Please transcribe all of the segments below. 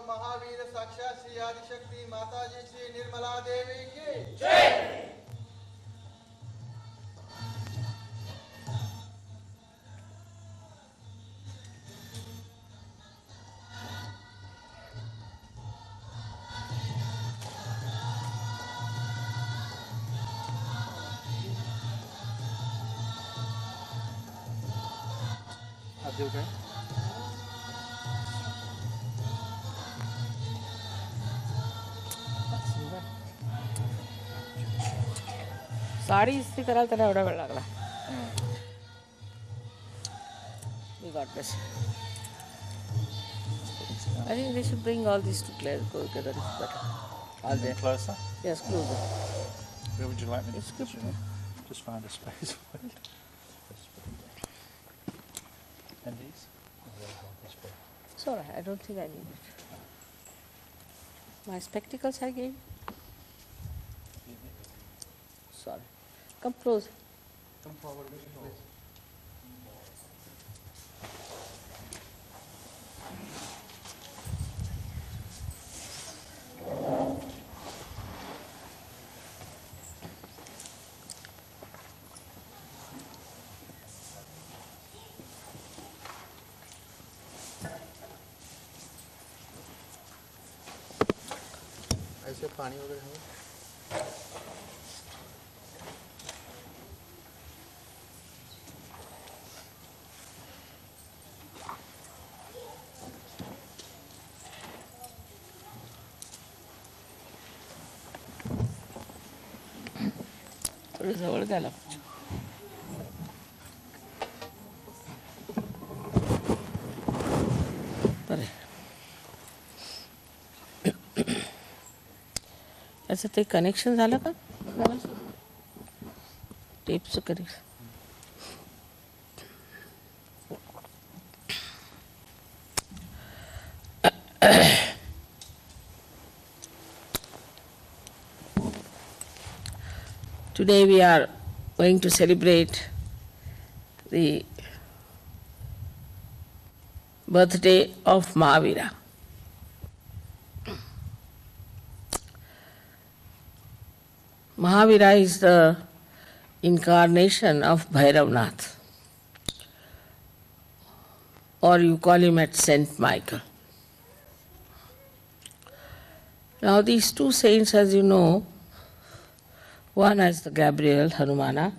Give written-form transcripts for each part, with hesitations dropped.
महावीर साक्षात श्री आदिशक्ति माता जी श्री निर्मला देवी की जय। Okay. साड़ी इसी तरह तरह एवढा वेळ लागला. We got this. I think they should bring all these together. It's better. All there. Closer? Yes, closer. Where would you like me to It's good. Just find a space for it. And these? It's all right. I don't think I need it. My spectacles I gave. Sorry. Come close. Come forward, please. ऐसे पानी वगैरह है. थोडं जवळ द्यायला बरं. याचं ते कनेक्शन झालं का टेपचं connection? Today we are going to celebrate the birthday of Mahavira. Mahavira is the incarnation of Bhairavnath, or you call him at Saint Michael. Now these two saints, as you know, one is the Gabriel, Hanumana,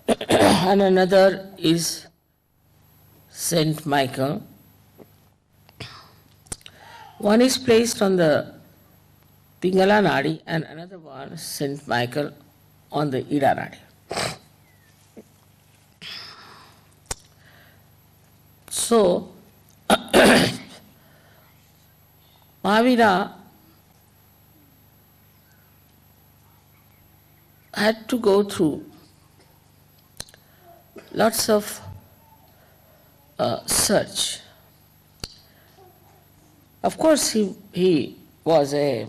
and another is Saint Michael. One is placed on the Pingala Nadi and another one, Saint Michael, on the Ida Nadi. So, Mahavira had to go through lots of search. Of course, he was a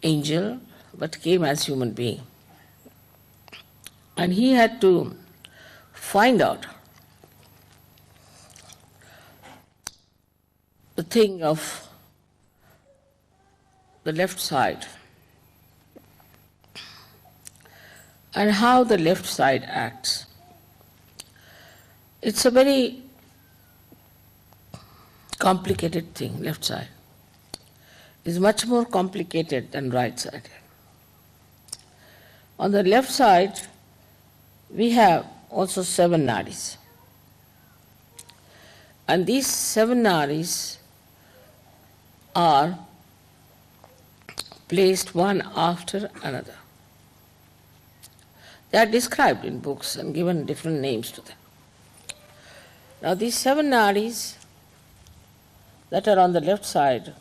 angel, but came as human being. And he had to find out the thing of the left side and how the left side acts. It's a very complicated thing, left side. It's much more complicated than right side. On the left side, we have also 7 nadis. And these 7 nadis are placed one after another. They are described in books and given different names to them. Now these 7 nadis that are on the left side,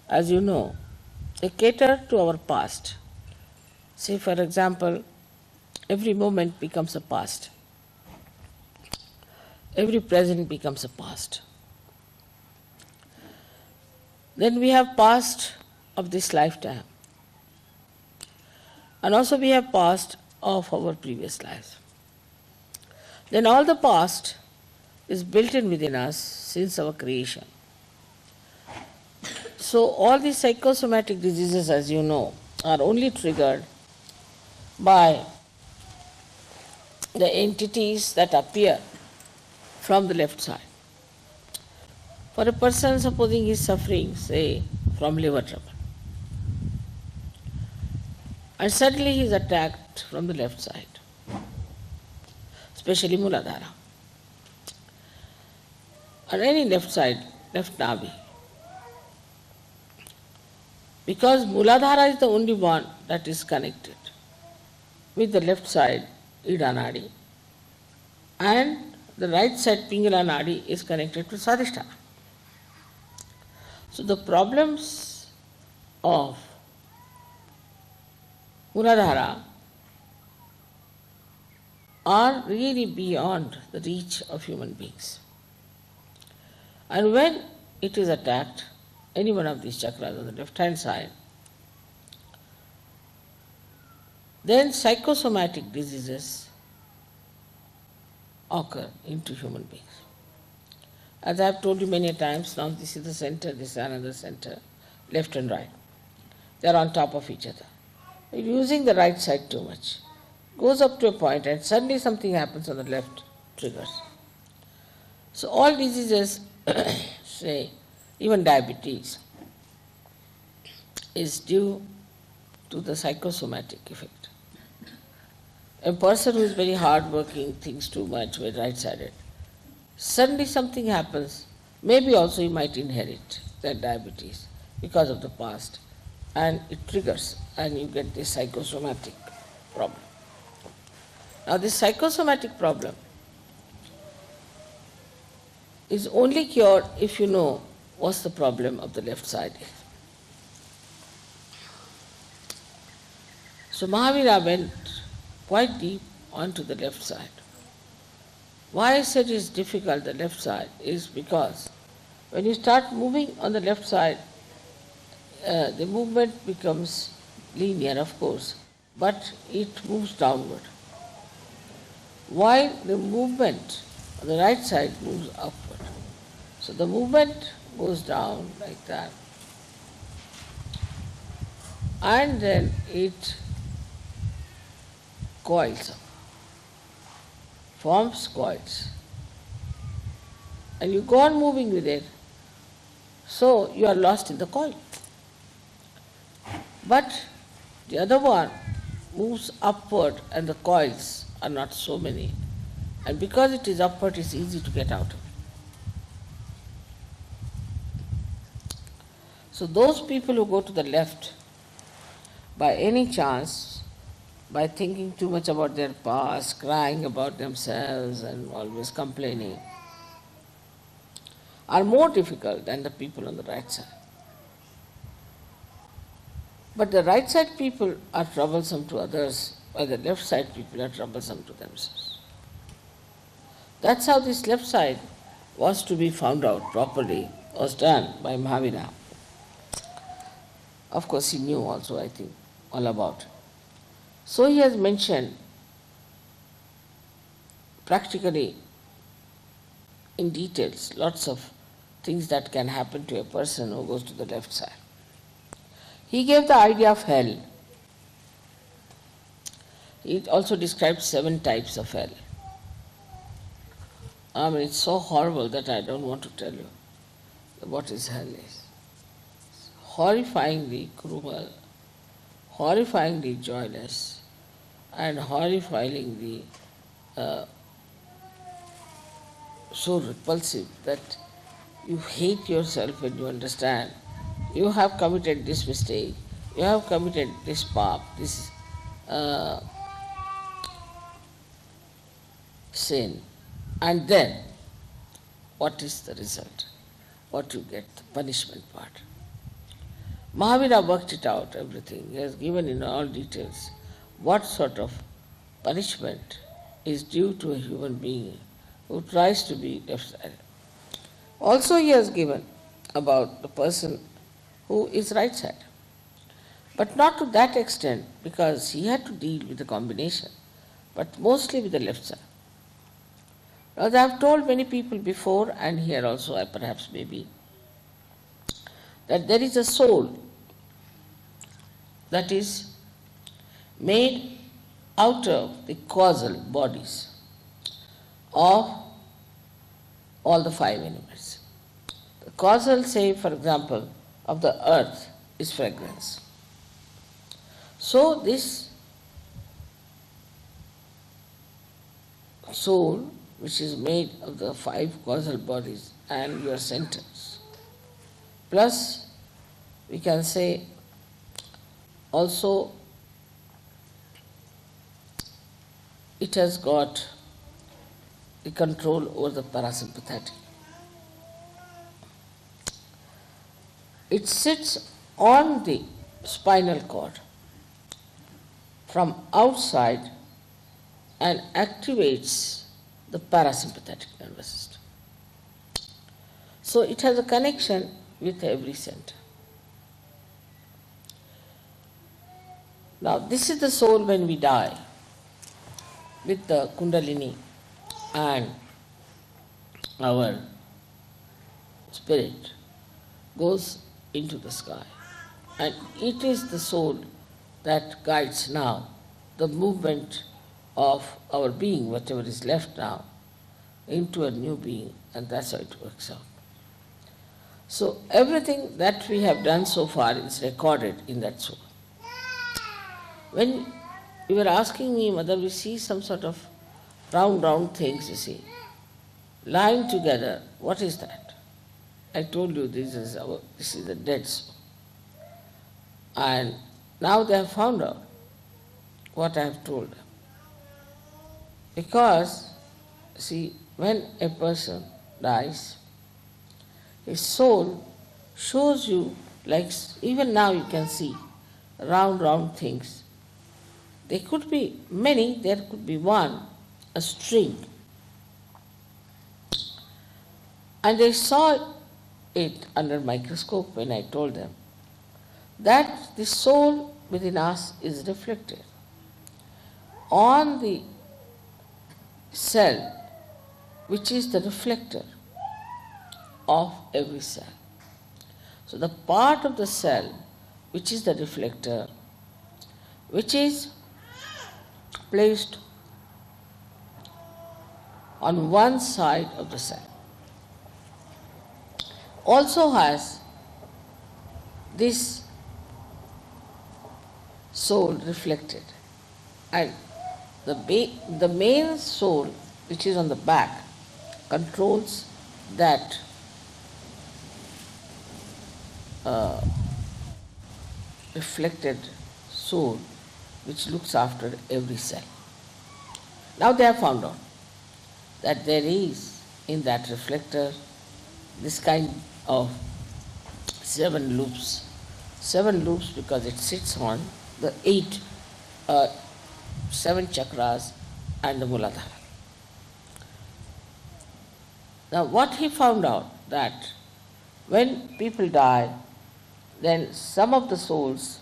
as you know, they cater to our past. Say, for example, every moment becomes a past. Every present becomes a past. Then we have past of this lifetime. And also we have past of our previous lives. Then all the past is built in within us since our creation. So all these psychosomatic diseases, as you know, are only triggered by the entities that appear from the left side. For a person, supposing he is suffering, say, from liver trouble, and suddenly he is attacked from the left side, especially Muladhara, or any left side, left navi. Because Muladhara is the only one that is connected with the left side, Ida Nadi, and the right side, Pingala Nadi, is connected to Swadhisthana. So the problems of Muladhara are really beyond the reach of human beings. And when it is attacked, any one of these chakras on the left-hand side, then psychosomatic diseases occur into human beings. As I have told you many times, now this is the center, this is another center, left and right. They are on top of each other. Using the right side too much goes up to a point and suddenly something happens on the left, triggers. So all diseases, say even diabetes, is due to the psychosomatic effect. A person who is very hard-working, thinks too much, very right-sided, suddenly something happens, maybe also he might inherit that diabetes because of the past, and it triggers, and you get this psychosomatic problem. Now this psychosomatic problem is only cured if you know what's the problem of the left side is. So Mahavira went quite deep onto the left side. Why I said it's difficult, the left side, is because when you start moving on the left side, the movement becomes linear, of course, but it moves downward. While the movement on the right side moves upward. So the movement goes down like that, and then it coils up, forms coils, and you go on moving with it, so you are lost in the coil. But the other one moves upward and the coils are not so many, and because it is upward, it's easy to get out of it. So those people who go to the left, by any chance, by thinking too much about their past, crying about themselves and always complaining, are more difficult than the people on the right side. But the right side people are troublesome to others, while the left side people are troublesome to themselves. That's how this left side was to be found out properly, was done by Mahavira. Of course, he knew also, I think, all about it. So he has mentioned practically in details lots of things that can happen to a person who goes to the left side. He gave the idea of hell. He also described 7 types of hell. I mean, it's so horrible that I don't want to tell you what is hell is. It's horrifyingly cruel, horrifyingly joyless, and horrifyingly so repulsive that you hate yourself when you understand you have committed this mistake, you have committed this paap, this sin, and then what is the result? What you get, the punishment part. Mahavira worked it out, everything. He has given in all details what sort of punishment is due to a human being who tries to be left-sided. Also he has given about the person who is right-sided, but not to that extent, because he had to deal with the combination, but mostly with the left side. As I have told many people before, and here also I perhaps maybe, that there is a soul that is made out of the causal bodies of all the five elements. The causal, say for example, of the earth is fragrance. So this soul, which is made of the five causal bodies and your centers, plus we can say also it has got the control over the parasympathetic. It sits on the spinal cord from outside and activates the parasympathetic nervous system. So it has a connection with every center. Now this is the soul when we die, with the Kundalini and our spirit goes into the sky. And it is the soul that guides now the movement of our being, whatever is left now, into a new being, and that's how it works out. So everything that we have done so far is recorded in that soul. When you were asking me whether we see some sort of round things, you see, lying together, what is that? I told you this is the dead soul. And now they have found out what I have told them. Because, see, when a person dies, his soul shows you, like even now you can see, round things. There could be many, there could be one, a string. And they saw it under microscope when I told them that the soul within us is reflected on the cell, which is the reflector of every cell. So the part of the cell which is the reflector, which is placed on one side of the cell, also has this soul reflected. And the main soul, which is on the back, controls that reflected soul which looks after every cell. Now they have found out that there is in that reflector this kind of 7 loops. 7 loops because it sits on the 7 chakras and the Muladhara. Now what he found out, that when people die, then some of the souls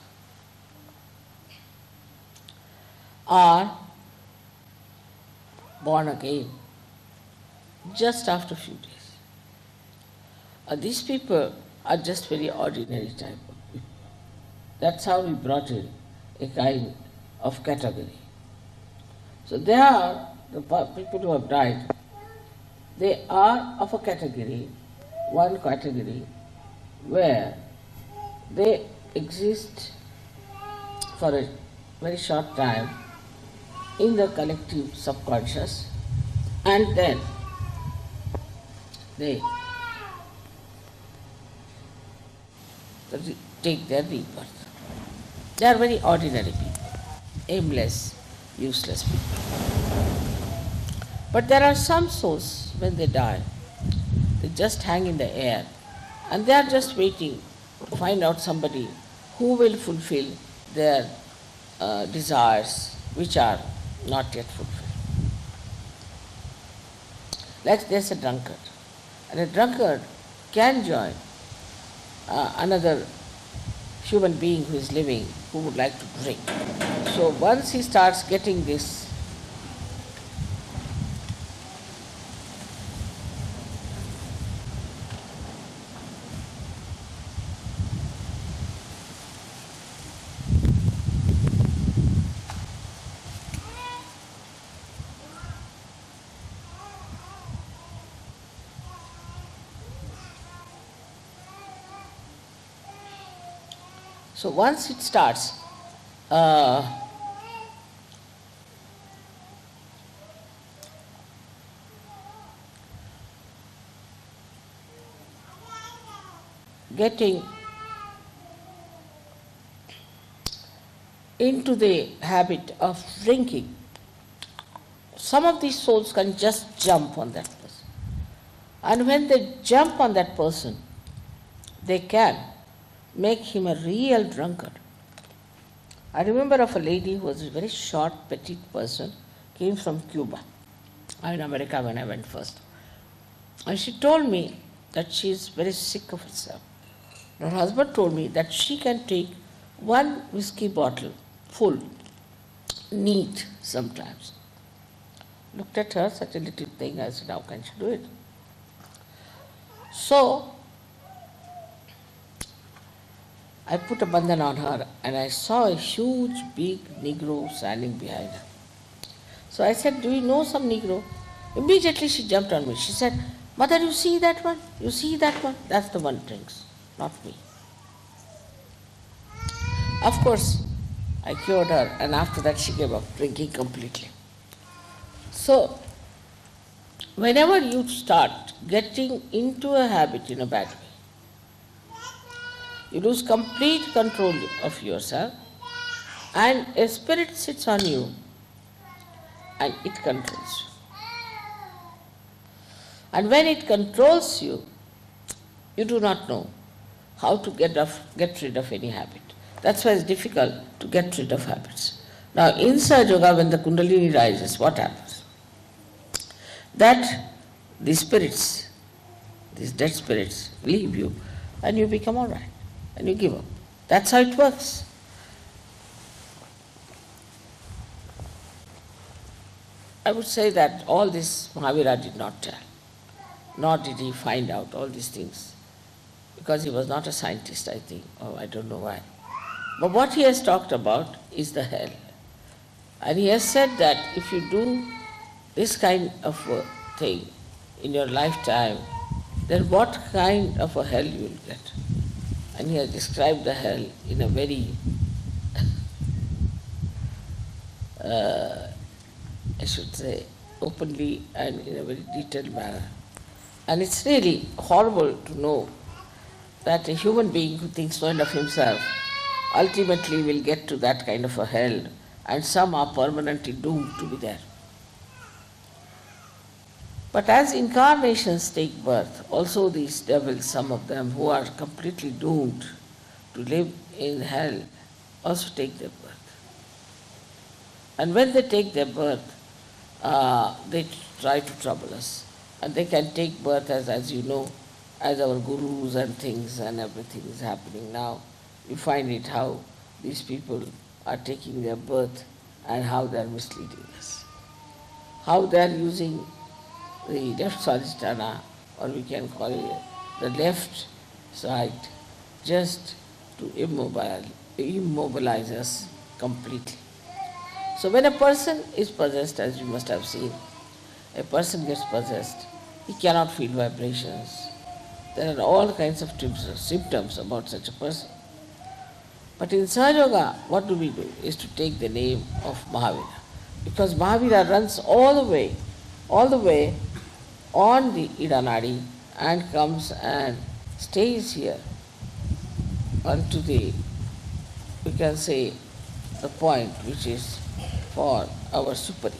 are born again just after a few days. These people are just very ordinary type of people. That's how we brought in a kind of category. So they are the people who have died. They are of a category, one category, where they exist for a very short time in the collective subconscious, and then they take their rebirth. They are very ordinary people, aimless, useless people. But there are some souls, when they die, they just hang in the air and they are just waiting to find out somebody who will fulfill their desires which are not yet fulfilled. Like there's a drunkard, and a drunkard can join another human being who is living who would like to drink. So once he starts getting this So once it starts, uh, getting into the habit of drinking, some of these souls can just jump on that person. And when they jump on that person, they can make him a real drunkard. I remember of a lady who was a very short, petite person, came from Cuba, in America when I went first. And she told me that she is very sick of herself. Her husband told me that she can take one whiskey bottle full, neat sometimes. Looked at her, such a little thing, I said, how can she do it? So, I put a bandhan on her and I saw a huge, big Negro standing behind her. So I said, do you know some Negro? Immediately she jumped on me. She said, Mother, you see that one? You see that one? That's the one who drinks, not me. Of course, I cured her, and after that she gave up drinking completely. So, whenever you start getting into a habit in a bad way, you lose complete control of yourself, and a spirit sits on you and it controls you. And when it controls you, you do not know how to get rid of any habit. That's why it's difficult to get rid of habits. Now, in Sahaja Yoga, when the Kundalini rises, what happens? That the spirits, these dead spirits, leave you and you become all right and you give up. That's how it works. I would say that all this Mahavira did not tell, nor did he find out all these things, because he was not a scientist, I think, or I don't know why. But what he has talked about is the hell. And he has said that if you do this kind of a thing in your lifetime, then what kind of a hell you will get. And he has described the hell in a very, I should say, openly and in a very detailed manner. And it's really horrible to know that a human being who thinks no end of himself ultimately will get to that kind of a hell, and some are permanently doomed to be there. But as incarnations take birth, also these devils, some of them who are completely doomed to live in hell, also take their birth. And when they take their birth, they try to trouble us. And they can take birth as you know, as our gurus and things and everything is happening now. You find it how these people are taking their birth and how they are misleading us. How they are using the left swadhisthana, or we can call it the left side, just to immobilize us completely. So when a person is possessed, as you must have seen, a person gets possessed, he cannot feel vibrations. There are all kinds of symptoms about such a person. But in Sahaja Yoga, what do we do? Is to take the name of Mahavira. Because Mahavira runs all the way on the Ida Nadi and comes and stays here unto the, we can say, the point which is for our superi.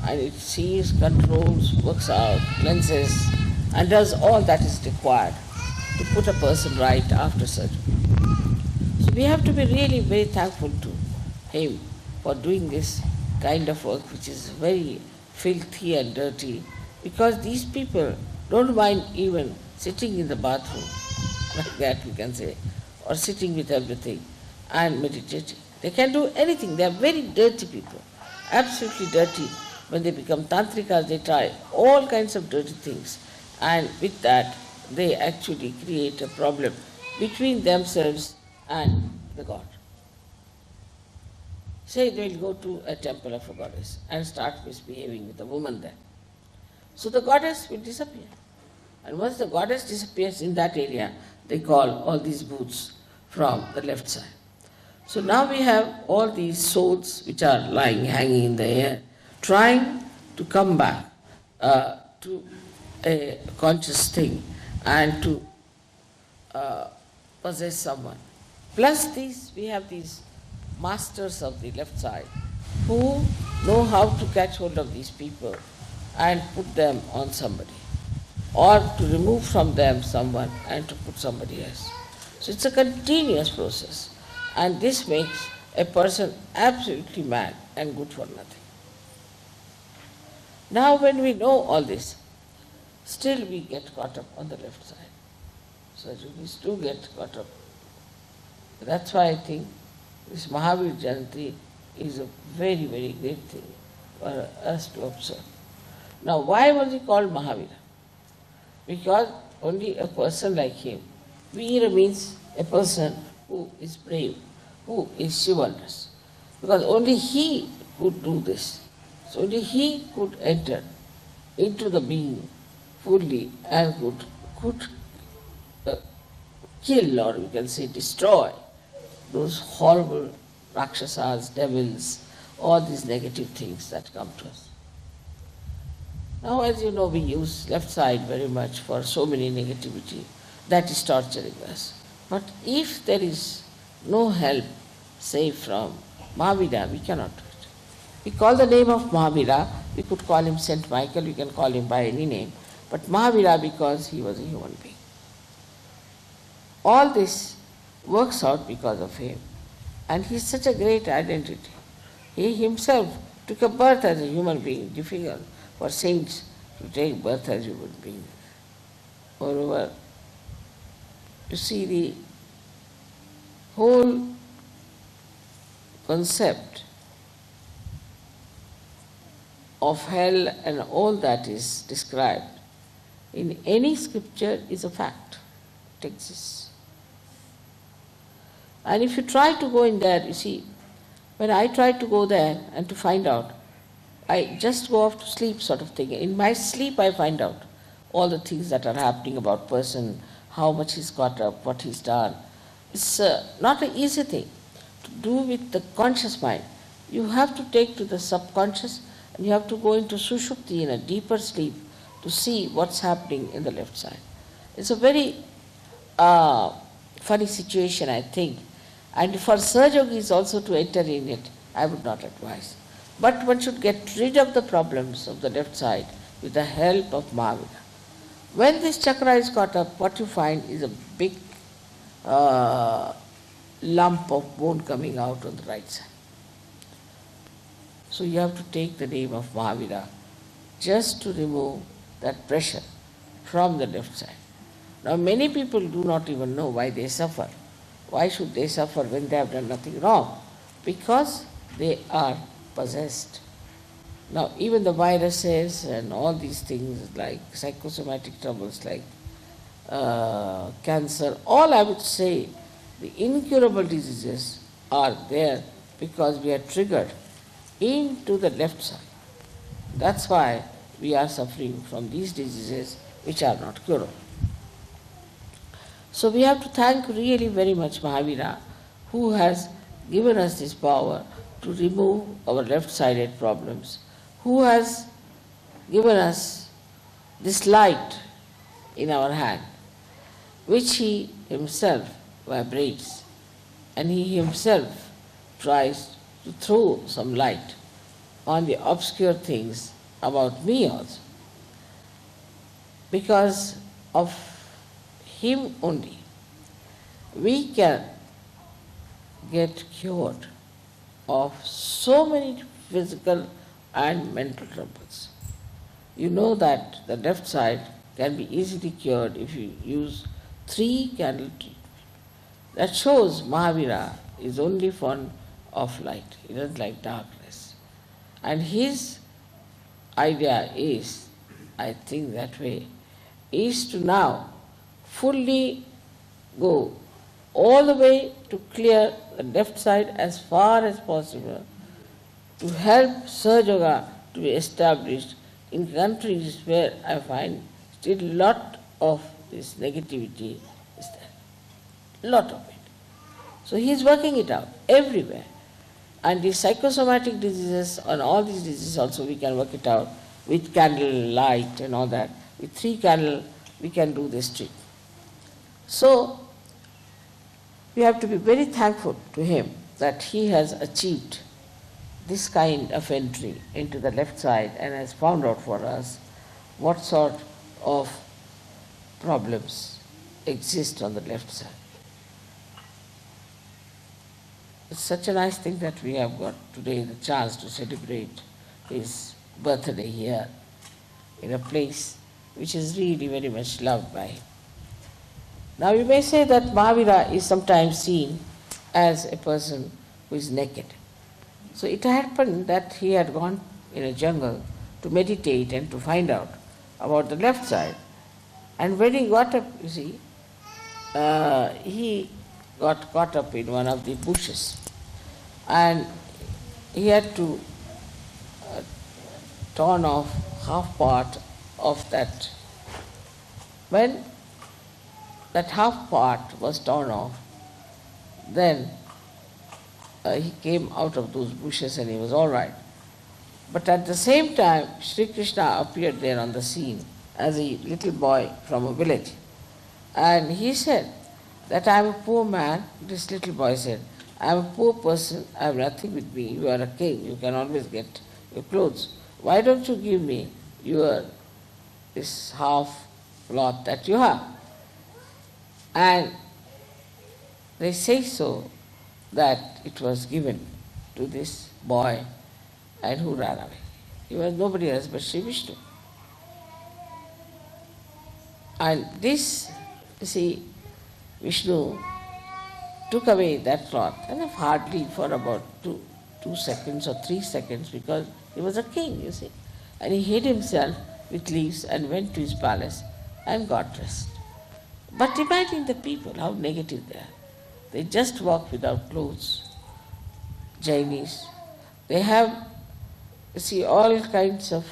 And it sees, controls, works out, cleanses, and does all that is required to put a person right after surgery. So we have to be really very thankful to him for doing this kind of work, which is very filthy and dirty, because these people don't mind even sitting in the bathroom, like that we can say, or sitting with everything and meditating. They can do anything. They are very dirty people, absolutely dirty. When they become tantrikas, they try all kinds of dirty things, and with that they actually create a problem between themselves and the god. Say they will go to a temple of a goddess and start misbehaving with a woman there. So the goddess will disappear. And once the goddess disappears in that area, they call all these booths from the left side. So now we have all these souls which are lying, hanging in the air, trying to come back to a conscious thing and to possess someone. Plus these, we have these masters of the left side who know how to catch hold of these people and put them on somebody, or to remove from them someone and to put somebody else. So it's a continuous process, and this makes a person absolutely mad and good for nothing. Now when we know all this, still we get caught up on the left side. So we do get caught up. That's why I think this Mahavir Jayanti is a very, very great thing for us to observe. Now why was he called Mahavira? Because only a person like him, Veera means a person who is brave, who is chivalrous. Because only he could do this. So only he could enter into the being fully and could kill, or we can say destroy, those horrible Rakshasas, devils, all these negative things that come to us. Now, as you know, we use left side very much for so many negativity that is torturing us. But if there is no help, say from Mahavira, we cannot do it. We call the name of Mahavira, we could call him Saint Michael, we can call him by any name, but Mahavira because he was a human being. All this works out because of him. And he is such a great identity. He himself took a birth as a human being, difficult for saints to take birth as human beings. Moreover, you see the whole concept of hell and all that is described in any scripture is a fact. It exists. And if you try to go in there, you see, when I try to go there and to find out, I just go off to sleep sort of thing. In my sleep I find out all the things that are happening about person, how much he's got up, what he's done. It's not an easy thing to do with the conscious mind. You have to take to the subconscious and you have to go into Sushupti, in a deeper sleep, to see what's happening in the left side. It's a very funny situation, I think. And for Sahaja Yogis also to enter in it, I would not advise. But one should get rid of the problems of the left side with the help of Mahavira. When this chakra is caught up, what you find is a big lump of bone coming out on the right side. So you have to take the name of Mahavira just to remove that pressure from the left side. Now many people do not even know why they suffer. Why should they suffer when they have done nothing wrong? Because they are possessed. Now even the viruses and all these things like psychosomatic troubles like cancer, all I would say the incurable diseases are there because we are triggered into the left side. That's why we are suffering from these diseases which are not curable. So we have to thank really very much Mahavira, who has given us this power to remove our left-sided problems, who has given us this light in our hand, which he himself vibrates, and he himself tries to throw some light on the obscure things about me also. Because of him only, we can get cured of so many physical and mental troubles. You know that the left side can be easily cured if you use 3 candle treatment. That shows Mahavira is only fond of light. He doesn't like darkness. And his idea is, I think that way, is to now fully go all the way to clear the left side as far as possible, to help Sahaja Yoga to be established in countries where I find still lot of this negativity is there. Lot of it. So he is working it out everywhere. And the psychosomatic diseases and all these diseases also we can work it out with candle light and all that. With 3 candles we can do this trick. So we have to be very thankful to him that he has achieved this kind of entry into the left side and has found out for us what sort of problems exist on the left side. It's such a nice thing that we have got today the chance to celebrate his birthday here in a place which is really very much loved by him. Now you may say that Mahavira is sometimes seen as a person who is naked. So it happened that he had gone in a jungle to meditate and to find out about the left side. And when he got up, you see, he got caught up in one of the bushes. And he had to torn off half part of that. When that half part was torn off, then he came out of those bushes and he was all right. But at the same time, Sri Krishna appeared there on the scene as a little boy from a village. And he said that I am a poor man. This little boy said, I am a poor person, I have nothing with me. You are a king, you can always get your clothes. Why don't you give me this half cloth that you have? And they say so that it was given to this boy and who ran away. He was nobody else but Sri Vishnu. And this, you see, Vishnu took away that cloth, and hardly for about 2 seconds or 3 seconds, because he was a king, you see. And he hid himself with leaves and went to his palace and got dressed. But imagine the people, how negative they are. They just walk without clothes. Jainis, they have, you see, all kinds of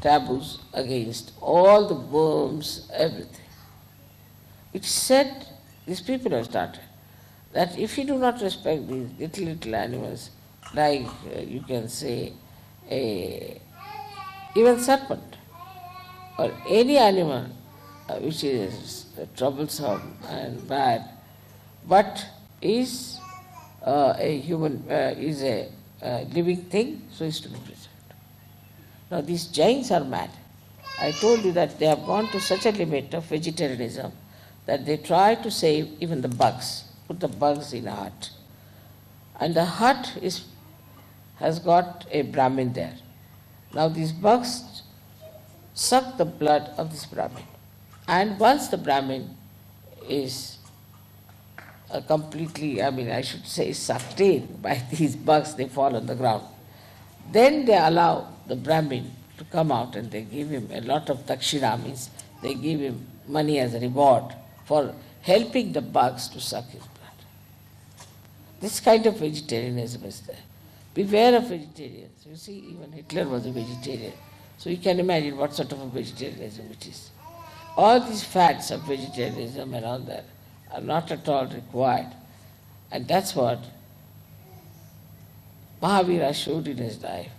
taboos against all the worms, everything. It's said, these people have started, that if you do not respect these little animals, like you can say even serpent or any animal which is troublesome and bad, but is a human, is a living thing, so is to be preserved. Now these Jains are mad. I told you that they have gone to such a limit of vegetarianism that they try to save even the bugs, put the bugs in a hut. And the hut has got a Brahmin there. Now these bugs suck the blood of this Brahmin. And once the Brahmin is completely, I should say, sucked in by these bugs, they fall on the ground. Then they allow the Brahmin to come out and they give him a lot of dakshina, means they give him money as a reward for helping the bugs to suck his blood. This kind of vegetarianism is there. Beware of vegetarians. You see, even Hitler was a vegetarian. So you can imagine what sort of a vegetarianism it is. All these fads of vegetarianism and all that are not at all required. And that's what Mahavira showed in his life,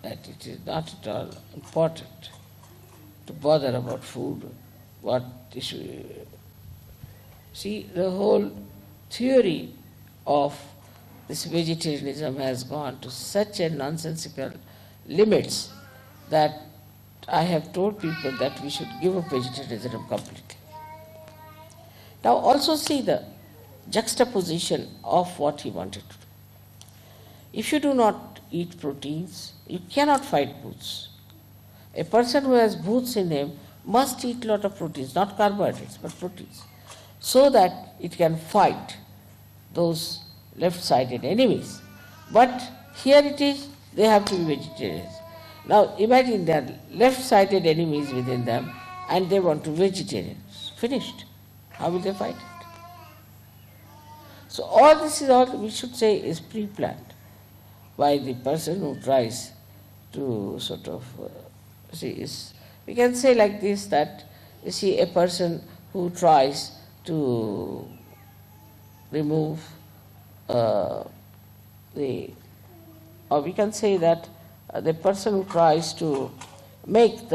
that it is not at all important to bother about food, what issue. See, the whole theory of this vegetarianism has gone to such a nonsensical limits that I have told people that we should give up vegetarianism completely. Now also see the juxtaposition of what he wanted to do. If you do not eat proteins, you cannot fight bhoots. A person who has bhoots in him must eat a lot of proteins, not carbohydrates, but proteins, so that it can fight those left-sided enemies. But here it is, they have to be vegetarians. Now imagine there are left-sided enemies within them and they want to be vegetarians. Finished. How will they fight it? So all this is all, we should say, is pre-planned by the person who tries to sort of, we can say like this, that you see a person who tries to remove uh, or we can say that the person who tries to make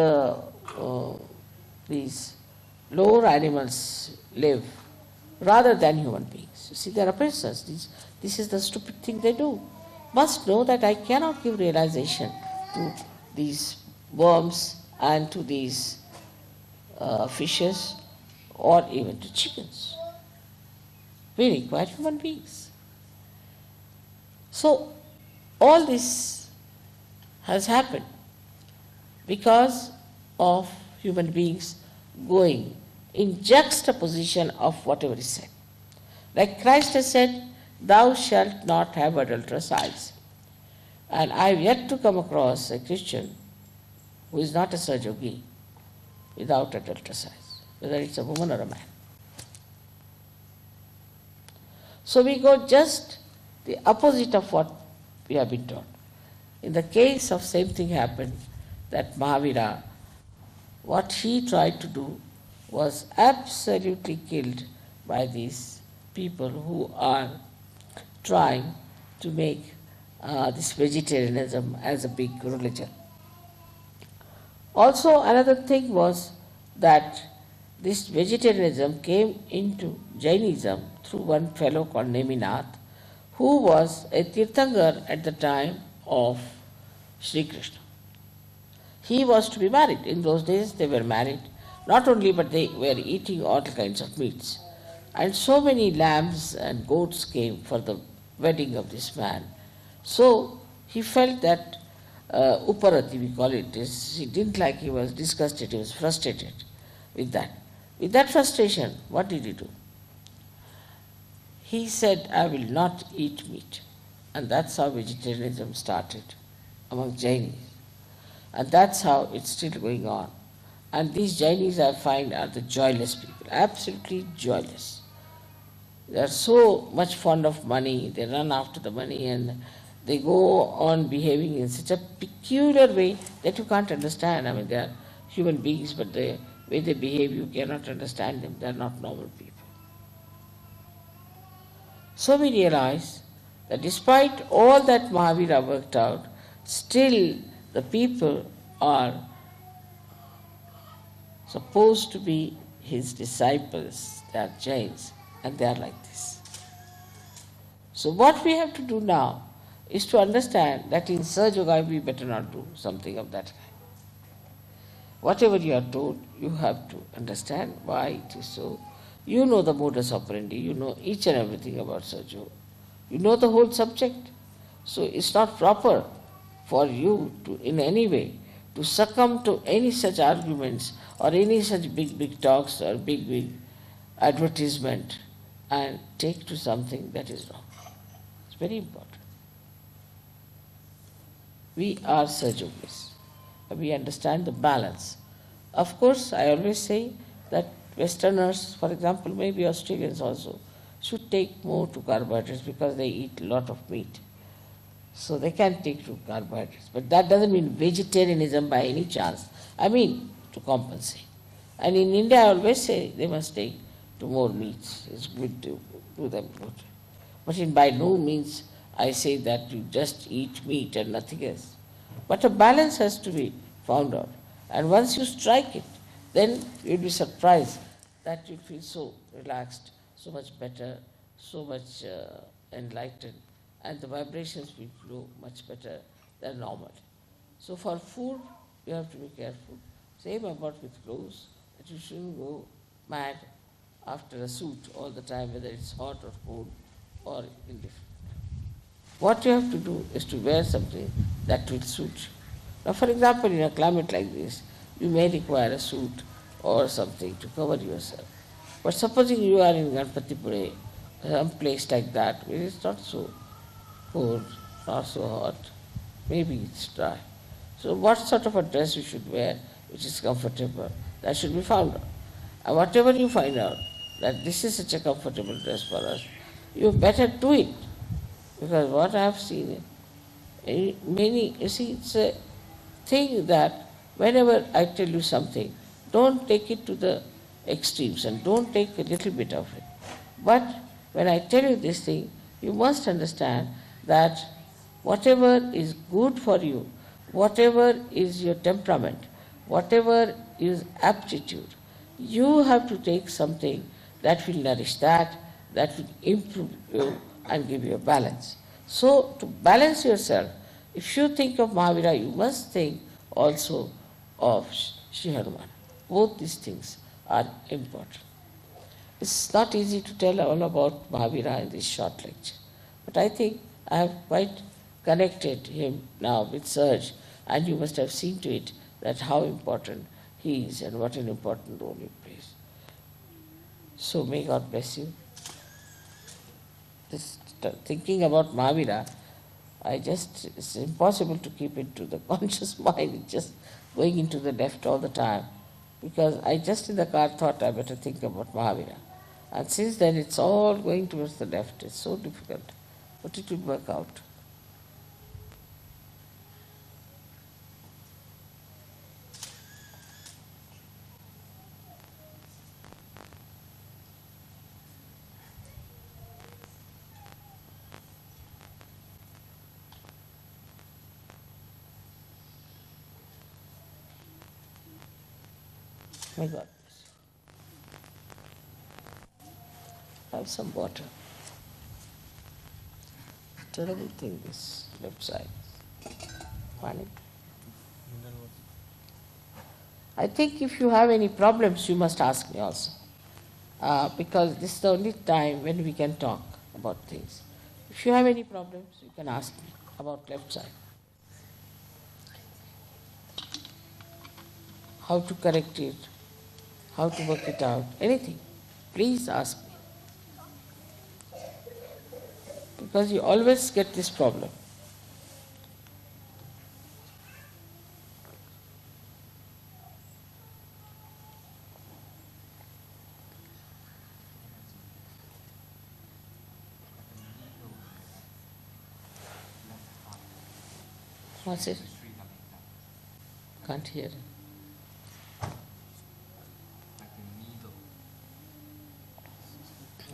these lower animals live rather than human beings. You see, there are persons, this is the stupid thing they do, must know that I cannot give realization to these worms and to these fishes or even to chickens. We require human beings. So all this has happened because of human beings going in juxtaposition of whatever is said. Like Christ has said, thou shalt not have adulterous eyes. And I have yet to come across a Christian who is not a Sahajogi without adulterous eyes, whether it's a woman or a man. So we go just the opposite of what we have been taught. In the case of same thing happened, that Mahavira, what he tried to do was absolutely killed by these people who are trying to make this vegetarianism as a big religion. Also, another thing was that this vegetarianism came into Jainism through one fellow called Neminath, who was a Tirthankar at the time of Sri Krishna. He was to be married. In those days they were married, not only but they were eating all kinds of meats. And so many lambs and goats came for the wedding of this man. So he felt that Uparati, we call it, he didn't like, he was disgusted, he was frustrated with that. With that frustration, what did he do? He said, I will not eat meat. And that's how vegetarianism started among Jainis. And that's how it's still going on. And these Jainis, I find, are the joyless people, absolutely joyless. They are so much fond of money, they run after the money, and they go on behaving in such a peculiar way that you can't understand. I mean, they are human beings, but the way they behave, you cannot understand them. They are not normal people. So we realize that despite all that Mahavira worked out, still the people are supposed to be his disciples. They are Jains, and they are like this. So what we have to do now is to understand that in Sahaja Yoga we better not do something of that kind. Whatever you are told, you have to understand why it is so. You know the modus operandi, you know each and everything about Sahaja Yoga. You know the whole subject. So it's not proper for you to, in any way, to succumb to any such arguments or any such big talks or big advertisement and take to something that is wrong. It's very important. We are Sahajogis. We understand the balance. Of course, I always say that Westerners, for example, maybe Australians also, should take more to carbohydrates because they eat a lot of meat. So they can take to carbohydrates. But that doesn't mean vegetarianism by any chance. I mean to compensate. And in India, I always say they must take to more meats. It's good to do them good. But by no means I say that you just eat meat and nothing else. But a balance has to be found out. And once you strike it, then you'll be surprised that you feel so relaxed, so much better, so much enlightened, and the vibrations will flow much better than normal. So for food, you have to be careful. Same about with clothes, that you shouldn't go mad after a suit all the time, whether it's hot or cold or indifferent. What you have to do is to wear something that will suit you. Now, for example, in a climate like this, you may require a suit or something to cover yourself. But supposing you are in Ganpatipure, some place like that, where it's not so cold, not so hot, maybe it's dry. So what sort of a dress you should wear which is comfortable, that should be found out. And whatever you find out, that this is such a comfortable dress for us, you better do it. Because what I have seen, many, you see, it's a thing that whenever I tell you something, don't take it to the extremes and don't take a little bit of it. But when I tell you this thing, you must understand that whatever is good for you, whatever is your temperament, whatever is aptitude, you have to take something that will nourish that will improve you and give you a balance. So, to balance yourself, if you think of Mahavira, you must think also of Sri Hanuman. Both these things are important. It's not easy to tell all about Mahavira in this short lecture, but I think I have quite connected him now with Serge, and you must have seen to it that how important he is and what an important role he plays. So may God bless you. Thinking about Mahavira, it's impossible to keep it to the conscious mind. It's just going into the left all the time. Because I just in the car thought I better think about Mahavira. And since then it's all going towards the left. It's so difficult. But it will work out. May God bless you. Have some water. Terrible thing, this left side. Funny. I think if you have any problems, you must ask me also. Because this is the only time when we can talk about things. If you have any problems, you can ask me about left side. How to correct it, how to work it out, anything. Please ask me. Because you always get this problem. What's it? Can't hear it.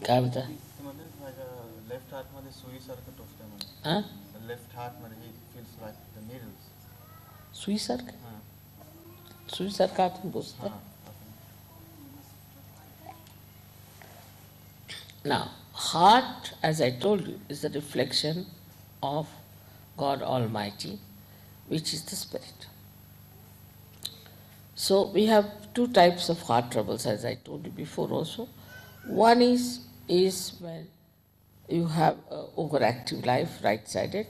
काय बता? Left heart मध्ये सुईसारखं टोचतंय मला. हाँ? Left heart मध्ये he feels like the needles. सुईसारखं? हाँ. सुईसारखं आतून घुसतं? हाँ. Now, heart, as I told you, is the reflection of God Almighty, which is the Spirit. So we have two types of heart troubles, as I told you before also. One is when you have an overactive life, right-sided,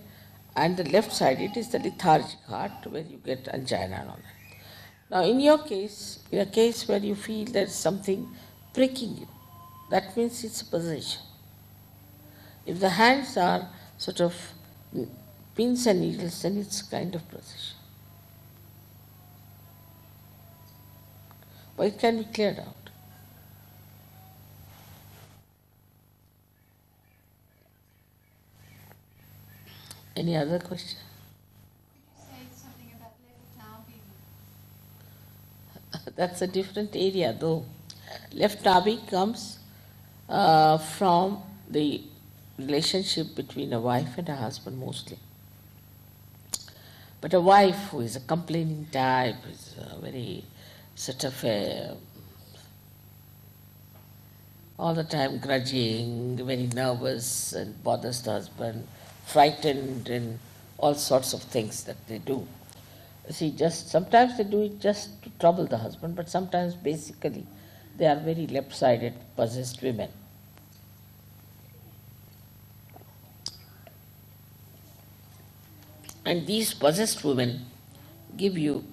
and the left-sided is the lethargic heart, where you get angina and all that. Now, in your case, in a case where you feel there is something pricking you, that means it's a possession. If the hands are sort of pins and needles, then it's kind of possession. But it can be cleared out. Any other question? Could you say something about left nabi? That's a different area though. Left nabi comes from the relationship between a wife and a husband mostly. But a wife who is a complaining type, is very sort of all the time grudging, very nervous and bothers the husband, frightened and all sorts of things that they do. See, just sometimes they do it just to trouble the husband, but sometimes basically they are very left-sided, possessed women. And these possessed women give you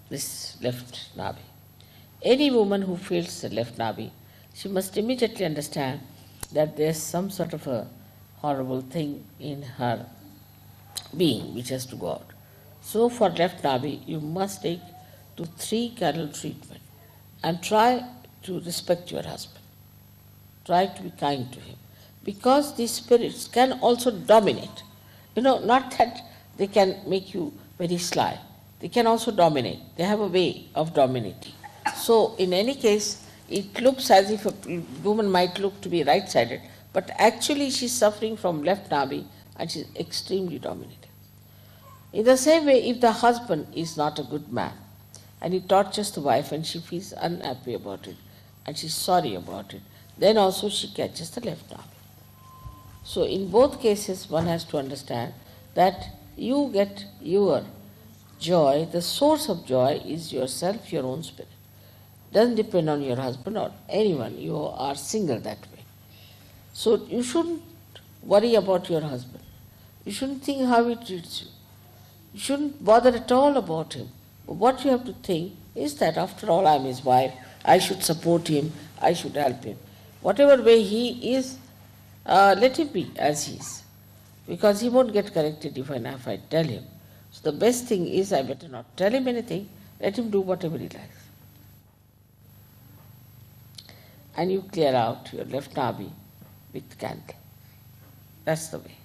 this left nabi. Any woman who feels the left nabi, she must immediately understand that there's some sort of a horrible thing in her being which has to go out. So for left nabi, you must take 2-3 candle treatment and try to respect your husband. Try to be kind to him. Because these spirits can also dominate. Not that they can make you very sly. They can also dominate. They have a way of dominating. So in any case, it looks as if a woman might look to be right-sided, but actually she's suffering from left nabi and she's extremely dominating. In the same way, if the husband is not a good man and he tortures the wife and she feels unhappy about it and she's sorry about it, then also she catches the left nabi. So in both cases one has to understand that you get your joy, the source of joy is yourself, your own spirit. Doesn't depend on your husband or anyone, you are single that way. So you shouldn't worry about your husband. You shouldn't think how he treats you. You shouldn't bother at all about him. What you have to think is that after all I am his wife, I should support him, I should help him. Whatever way he is, let him be as he is. Because he won't get corrected if I tell him. So the best thing is I better not tell him anything, let him do whatever he likes. And you clear out your left nabi with candle. That's the way.